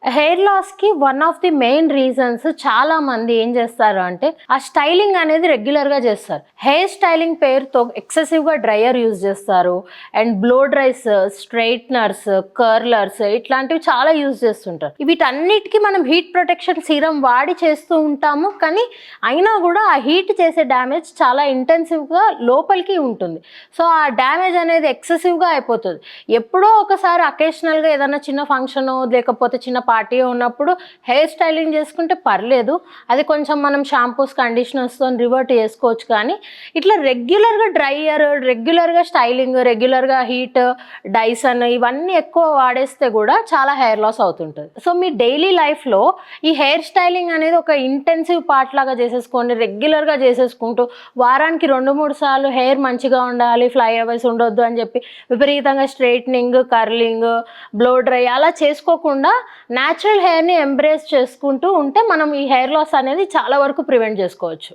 Hair లాస్‌కి one of the main reasons చాలా మంది ఏం చేస్తారు అంటే, ఆ స్టైలింగ్ అనేది రెగ్యులర్‌గా చేస్తారు. హెయిర్ స్టైలింగ్ పేరుతో ఎక్సెసివ్‌గా డ్రైయర్ యూజ్ చేస్తారు. అండ్ బ్లో డ్రైస్, స్ట్రెయిట్‌నర్స్, కర్లర్స్ ఇట్లాంటివి చాలా యూజ్ చేస్తుంటారు. వీటన్నిటికి మనం హీట్ ప్రొటెక్షన్ సీరమ్ వాడి చేస్తూ ఉంటాము. కానీ అయినా కూడా ఆ హీట్ చేసే డ్యామేజ్ చాలా ఇంటెన్సివ్‌గా లోపలికి ఉంటుంది. సో, ఆ డ్యామేజ్ అనేది ఎక్సెసివ్‌గా అయిపోతది. ఎప్పుడో ఒకసారి అకేషనల్‌గా ఏదైనా చిన్న ఫంక్షనో లేకపోతే చిన్న పార్టీ ఉన్నప్పుడు హెయిర్ స్టైలింగ్ చేసుకుంటే పర్లేదు. అది కొంచెం మనం షాంపూస్, కండిషనర్స్‌తోని రివర్ట్ చేసుకోవచ్చు. కానీ ఇట్లా రెగ్యులర్‌గా డ్రైయర్, రెగ్యులర్‌గా స్టైలింగ్, రెగ్యులర్‌గా హీట్, డైసన్ ఇవన్నీ ఎక్కువ వాడేస్తే కూడా చాలా హెయిర్ లాస్ అవుతుంటది. సో, మీ డైలీ లైఫ్‌లో ఈ హెయిర్ స్టైలింగ్ అనేది ఒక ఇంటెన్సివ్ పార్ట్ లాగా చేసేసుకొని రెగ్యులర్‌గా చేసేసుకుంటూ వారానికి 2, 3 సార్లు హెయిర్ మంచిగా ఉండాలి, ఫ్లై అవేస్ ఉండొద్దు అని చెప్పి విపరీతంగా స్ట్రెయిటనింగ్, కర్లింగ్, బ్లో డ్రై అలా చేసుకోకుండా న్యాచురల్ హెయిర్‌ని ఎంబ్రేస్ చేసుకుంటూ ఉంటే మనం ఈ హెయిర్ లాస్ అనేది చాలా వరకు ప్రివెంట్ చేసుకోవచ్చు.